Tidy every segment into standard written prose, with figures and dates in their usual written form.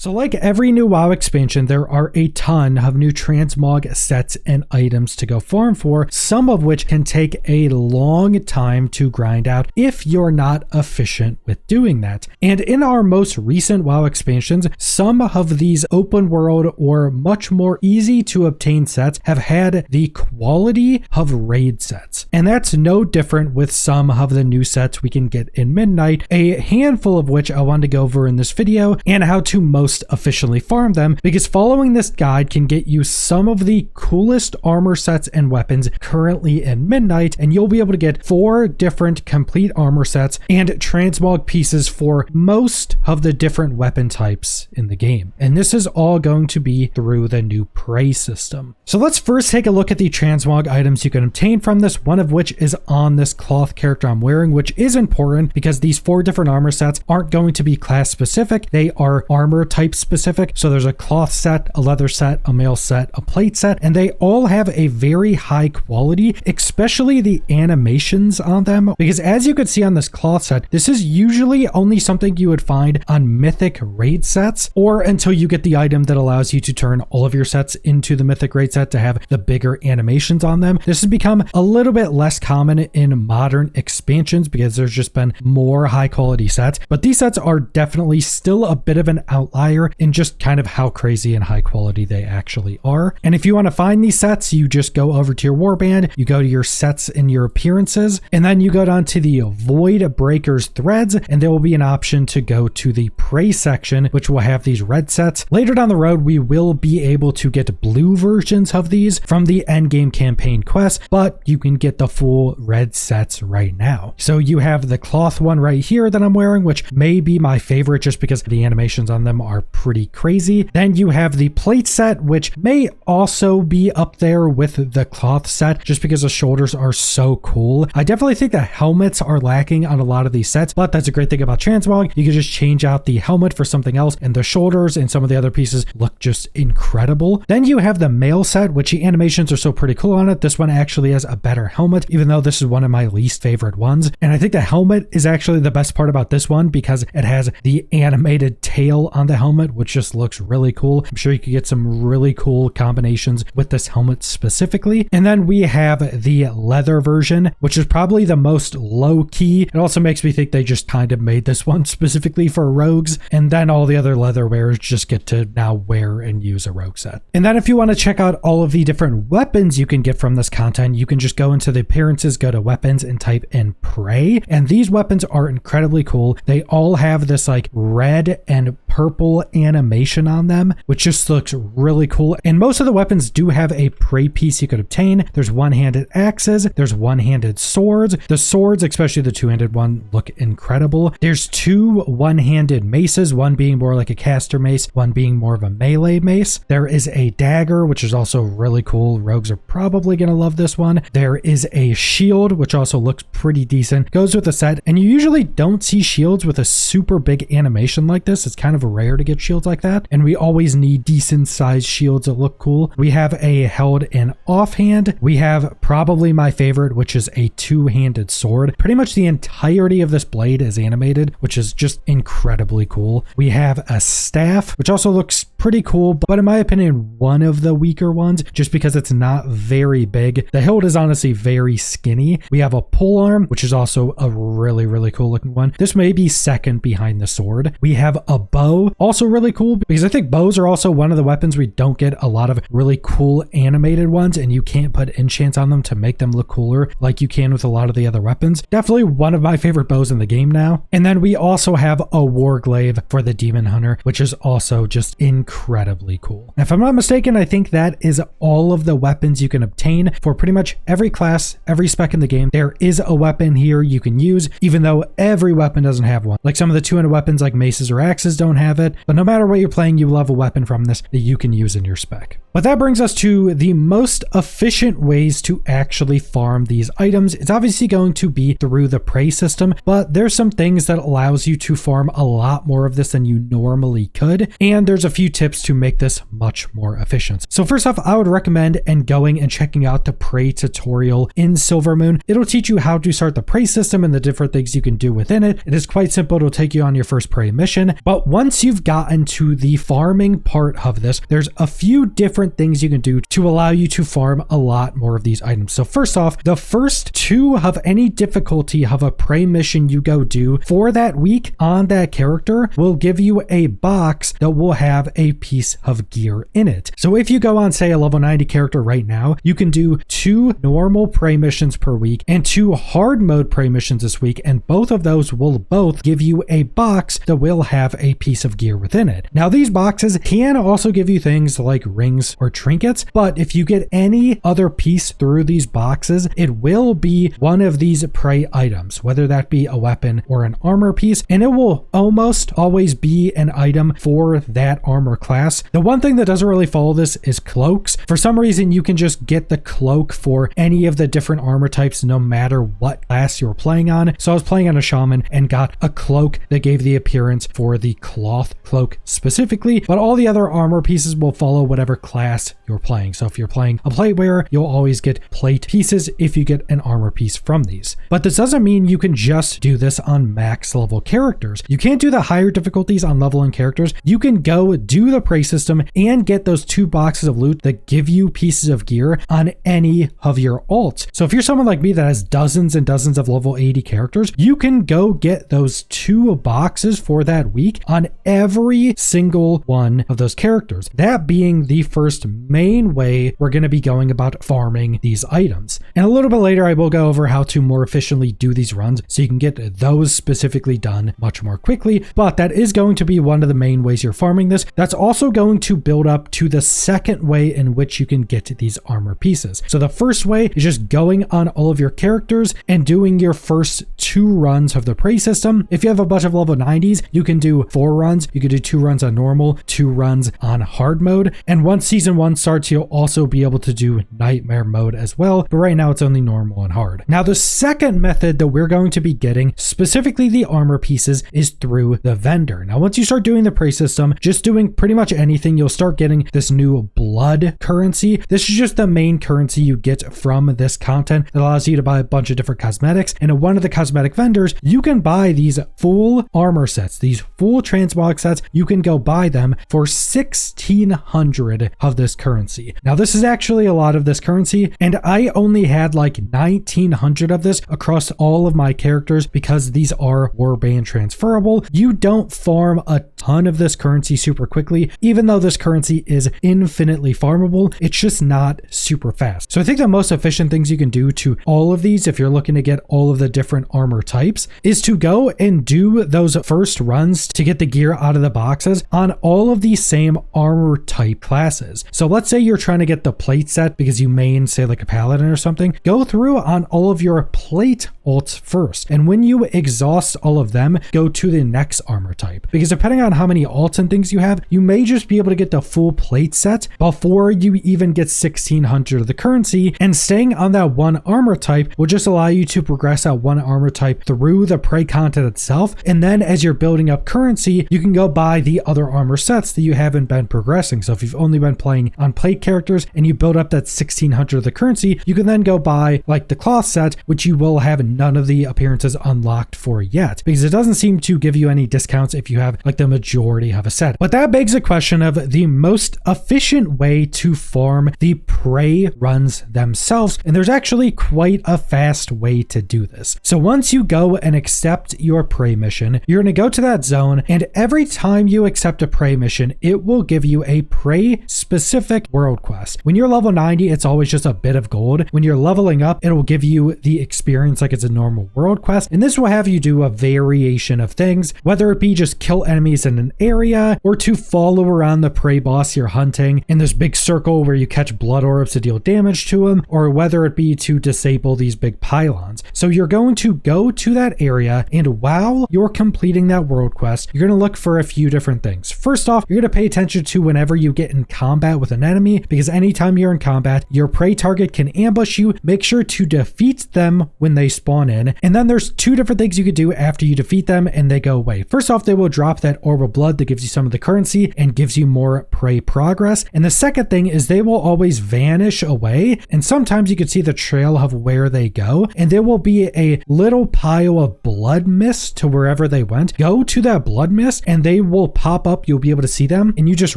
So like every new WoW expansion, there are a ton of new transmog sets and items to go farm for, some of which can take a long time to grind out if you're not efficient with doing that. And in our most recent WoW expansions, some of these open world or much more easy to obtain sets have had the quality of raid sets. And that's no different with some of the new sets we can get in Midnight, a handful of which I want to go over in this video, and how to most efficiently farm them, because following this guide can get you some of the coolest armor sets and weapons currently in Midnight, and you'll be able to get 4 different complete armor sets and transmog pieces for most of the different weapon types in the game. And this is all going to be through the new prey system. So let's first take a look at the transmog items you can obtain from this, one of which is on this cloth character I'm wearing, which is important because these 4 different armor sets aren't going to be class specific. They are armor type specific. So there's a cloth set, a leather set, a mail set, a plate set, and they all have a very high quality, especially the animations on them, because as you can see on this cloth set, this is usually only something you would find on mythic raid sets, or until you get the item that allows you to turn all of your sets into the mythic raid set to have the bigger animations on them. This has become a little bit less common in modern expansions because there's just been more high quality sets, but these sets are definitely still a bit of an outlier in just kind of how crazy and high quality they actually are. And if you want to find these sets, you just go over to your warband, you go to your sets and your appearances, and then you go down to the Void Breakers threads, and there will be an option to go to the prey section, which will have these red sets. Later down the road, we will be able to get blue versions of these from the endgame campaign quest, but you can get the full red sets right now. So you have the cloth one right here that I'm wearing, which may be my favorite just because the animations on them are pretty crazy. Then you have the plate set, which may also be up there with the cloth set just because the shoulders are so cool. I definitely think the helmets are lacking on a lot of these sets, but that's a great thing about transmog. You can just change out the helmet for something else, and the shoulders and some of the other pieces look just incredible. Then you have the mail set, which the animations are so pretty cool on it. This one actually has a better helmet, even though this is one of my least favorite ones. And I think the helmet is actually the best part about this one because it has the animated tail on the helmet, which just looks really cool. I'm sure you could get some really cool combinations with this helmet specifically. And then we have the leather version, which is probably the most low key. It also makes me think they just kind of made this one specifically for rogues, and then all the other leather wearers just get to now wear and use a rogue set. And then if you want to check out all of the different weapons you can get from this content, you can just go into the appearances, go to weapons, and type in prey. And these weapons are incredibly cool. They all have this like red and purple animation on them, which just looks really cool. And most of the weapons do have a prey piece you could obtain. There's one-handed axes, there's one-handed swords. The swords, especially the two-handed one, look incredible. There's 2 one-handed maces, one being more like a caster mace, one being more of a melee mace. There is a dagger, which is also really cool. Rogues are probably gonna love this one. There is a shield, which also looks pretty decent. Goes with the set, and you usually don't see shields with a super big animation like this. It's kind of rare to get shields like that, and we always need decent sized shields that look cool. We have a held and offhand. We have probably my favorite, which is a 2-handed sword. Pretty much the entirety of this blade is animated, which is just incredibly cool. We have a staff, which also looks pretty cool, but in my opinion, one of the weaker ones, just because it's not very big. The hilt is honestly very skinny. We have a polearm, which is also a really, really cool looking one. This may be second behind the sword. We have a bow, also really cool, because I think bows are also one of the weapons we don't get a lot of really cool animated ones, and you can't put enchants on them to make them look cooler like you can with a lot of the other weapons. Definitely one of my favorite bows in the game now. And then we also have a warglaive for the demon hunter, which is also just incredibly cool. If I'm not mistaken, I think that is all of the weapons you can obtain for pretty much every class, every spec in the game. There is a weapon here you can use, even though every weapon doesn't have one. Like some of the 2-handed weapons like maces or axes don't have it, but no matter what you're playing, you will have a weapon from this that you can use in your spec. But that brings us to the most efficient ways to actually farm these items. It's obviously going to be through the prey system, but there's some things that allows you to farm a lot more of this than you normally could. And there's a few tips to make this much more efficient. So first off, I would recommend going and checking out the Prey tutorial in Silvermoon. It'll teach you how to start the Prey system and the different things you can do within it. It is quite simple. It'll take you on your first Prey mission. But once you've gotten to the farming part of this, there's a few different things you can do to allow you to farm a lot more of these items. So first off, the first 2 of any difficulty of a Prey mission you go do for that week on that character will give you a box that will have a piece of gear in it. So if you go on, say, a level 90 character right now, you can do 2 normal Prey missions per week and 2 hard mode Prey missions this week, and both of those will both give you a box that will have a piece of gear within it. Now, these boxes can also give you things like rings or trinkets, but if you get any other piece through these boxes, it will be one of these Prey items, whether that be a weapon or an armor piece, and it will almost always be an item for that armor class. The one thing that doesn't really follow this is cloaks. For some reason, you can just get the cloak for any of the different armor types, no matter what class you're playing on. So I was playing on a shaman and got a cloak that gave the appearance for the cloth cloak specifically, but all the other armor pieces will follow whatever class you're playing. So if you're playing a plate wearer, you'll always get plate pieces if you get an armor piece from these. But this doesn't mean you can just do this on max level characters. You can't do the higher difficulties on leveling characters. You can go do the Prey system and get those 2 boxes of loot that give you pieces of gear on any of your alts. So if you're someone like me that has dozens and dozens of level 80 characters, you can go get those 2 boxes for that week on every single one of those characters. That being the first main way we're going to be going about farming these items. And a little bit later, I will go over how to more efficiently do these runs so you can get those specifically done much more quickly. But that is going to be one of the main ways you're farming this. That's also going to build up to the second way in which you can get these armor pieces. So the first way is just going on all of your characters and doing your first 2 runs of the Prey system. If you have a bunch of level 90s, you can do 4 runs. You can do 2 runs on normal, 2 runs on hard mode. And once season 1 starts, you'll also be able to do nightmare mode as well. But right now it's only normal and hard. Now, the second method that we're going to be getting, specifically the armor pieces, is through the vendor. Now, once you start doing the Prey system, just doing pretty much anything, you'll start getting this new blood currency. This is just the main currency you get from this content that allows you to buy a bunch of different cosmetics. And at one of the cosmetic vendors, you can buy these full armor sets, these full transmog sets. You can go buy them for 1,600 of this currency. Now, this is actually a lot of this currency, and I only had like 1,900 of this across all of my characters because these are warband transferable. You don't farm a ton of this currency super quickly. Even though this currency is infinitely farmable, it's just not super fast. So I think the most efficient things you can do to all of these, if you're looking to get all of the different armor types, is to go and do those first runs to get the gear out of the boxes on all of these same armor type classes. So let's say you're trying to get the plate set because you main, say, like a paladin or something. Go through on all of your plate alts first, and when you exhaust all of them, go to the next armor type, because depending on how many alts and things you have, you may just be able to get the full plate set before you even get 1,600 of the currency. And staying on that one armor type will just allow you to progress that one armor type through the Prey content itself, and then as you're building up currency, you can go buy the other armor sets that you haven't been progressing. So if you've only been playing on plate characters and you build up that 1,600 of the currency, you can then go buy like the cloth set, which you will have none of the appearances unlocked for yet, because it doesn't seem to give you any discounts if you have like the majority of a set. But that begs the question of the most efficient way to farm the Prey runs themselves, and there's actually quite a fast way to do this. So once you go and accept your Prey mission, you're going to go to that zone, and every time you accept a Prey mission, it will give you a Prey specific world quest. When you're level 90, it's always just a bit of gold. When you're leveling up, it will give you the experience like it's a normal world quest, and this will have you do a variation of things, whether it be just kill enemies in an area or to follow around the Prey boss you're hunting in this big circle where you catch blood orbs to deal damage to him, or whether it be to disable these big pylons. So you're going to go to that area, and while you're completing that world quest, you're going to look for a few different things. First off, you're going to pay attention to whenever you get in combat with an enemy, because anytime you're in combat, your Prey target can ambush you. Make sure to defeat them when they spawn in, and then there's 2 different things you could do after you defeat them and they go away. First off, they will drop that orb of blood that gives you some of the currency, quickly and gives you more prey progress. And the second thing is they will always vanish away, and sometimes you can see the trail of where they go, and there will be a little pile of blood mist to wherever they went. Go to that blood mist and they will pop up. You'll be able to see them, and you just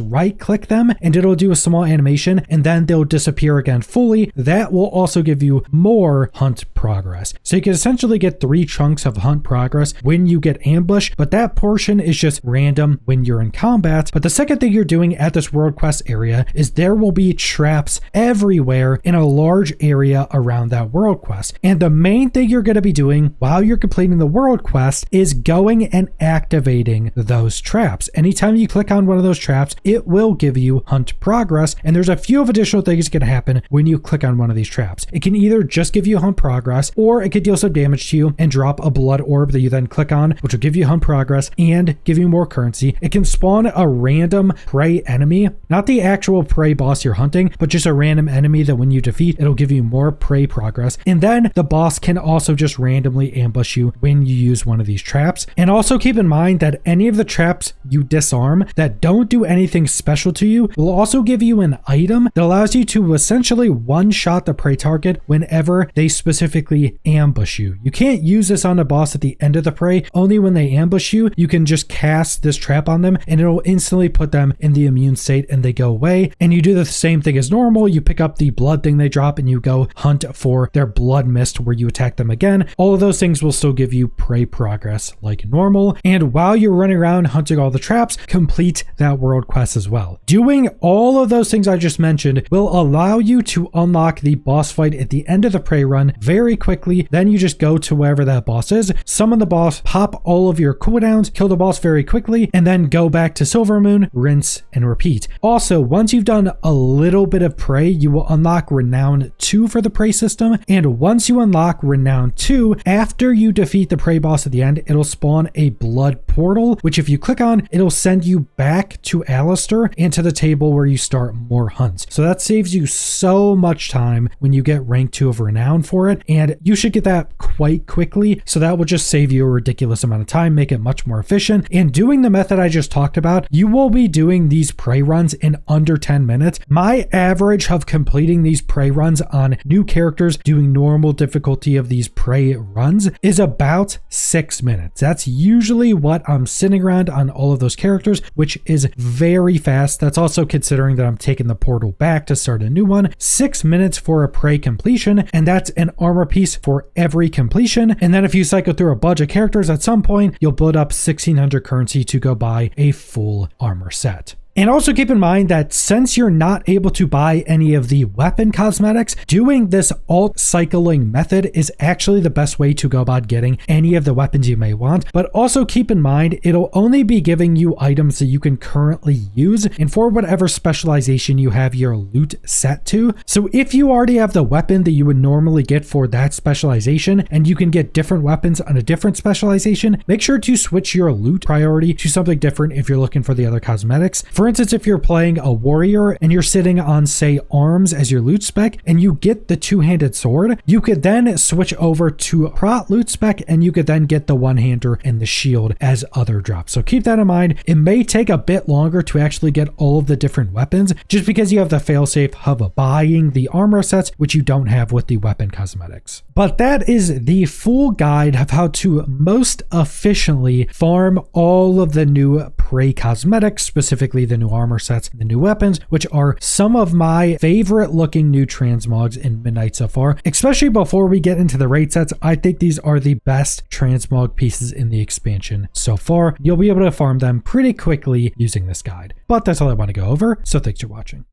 right click them and it'll do a small animation, and then they'll disappear again fully. That will also give you more hunt progress. So you can essentially get 3 chunks of hunt progress when you get ambushed, but that portion is just random when you're in combat. But the second thing you're doing at this world quest area is there will be traps everywhere in a large area around that world quest. And the main thing you're going to be doing while you're completing the world quest is going and activating those traps. Anytime you click on one of those traps, it will give you hunt progress. And there's a few of additional things that can happen when you click on one of these traps. It can either just give you hunt progress, or it could deal some damage to you and drop a blood orb that you then click on, which will give you hunt progress and give you more currency. It can spawn a random prey enemy, not the actual prey boss you're hunting, but just a random enemy that when you defeat, it'll give you more prey progress. And then the boss can also just randomly ambush you when you use one of these traps. And also keep in mind that any of the traps you disarm that don't do anything special to you will also give you an item that allows you to essentially one-shot the prey target whenever they specifically ambush you. You can't use this on the boss at the end of the prey. Only when they ambush you, you can just cast this trap on them and it'll instantly put them in the immune state and they go away. And you do the same thing as normal. You pick up the blood thing they drop and you go hunt for their blood mist where you attack them again. All of those things will still give you prey progress like normal. And while you're running around hunting all the traps, complete that world quest as well. Doing all of those things I just mentioned will allow you to unlock the boss fight at the end of the prey run very quickly. Then you just go to wherever that boss is, summon the boss, pop all of your cooldowns, kill the boss very quickly, and then go back to Silvermoon, rinse and repeat. Also, once you've done a little bit of prey, you will unlock Renown 2 for the prey system. And once you unlock Renown 2, after you defeat the prey boss at the end, it'll spawn a blood portal, which if you click on, it'll send you back to Alistair and to the table where you start more hunts. So that saves you so much time when you get rank 2 of Renown for it, and you should get that quite quickly. So that will just save you a ridiculous amount of time, make it much more efficient. And doing the method I just talked about, you will be doing these prey runs in under 10 minutes. My average of completing these prey runs on new characters doing normal difficulty of these prey runs is about 6 minutes. That's usually what I'm sitting around on all of those characters, which is very fast. That's also considering that I'm taking the portal back to start a new one. 6 minutes for a prey completion, and that's an armor piece for every completion. And then if you cycle through a bunch of characters, at some point you'll build up 1600 currency to go buy a full armor set. And also keep in mind that since you're not able to buy any of the weapon cosmetics, doing this alt cycling method is actually the best way to go about getting any of the weapons you may want. But also keep in mind, it'll only be giving you items that you can currently use and for whatever specialization you have your loot set to. So if you already have the weapon that you would normally get for that specialization and you can get different weapons on a different specialization, make sure to switch your loot priority to something different if you're looking for the other cosmetics. For instance, if you're playing a warrior and you're sitting on, say, arms as your loot spec and you get the two-handed sword, you could then switch over to prot loot spec and you could then get the one-hander and the shield as other drops. So keep that in mind. It may take a bit longer to actually get all of the different weapons just because you have the failsafe of buying the armor sets, which you don't have with the weapon cosmetics. But that is the full guide of how to most efficiently farm all of the new prey cosmetics, specifically the new armor sets, the new weapons, which are some of my favorite looking new transmogs in Midnight so far. Especially before we get into the raid sets, I think these are the best transmog pieces in the expansion so far. You'll be able to farm them pretty quickly using this guide. But that's all I want to go over, so thanks for watching.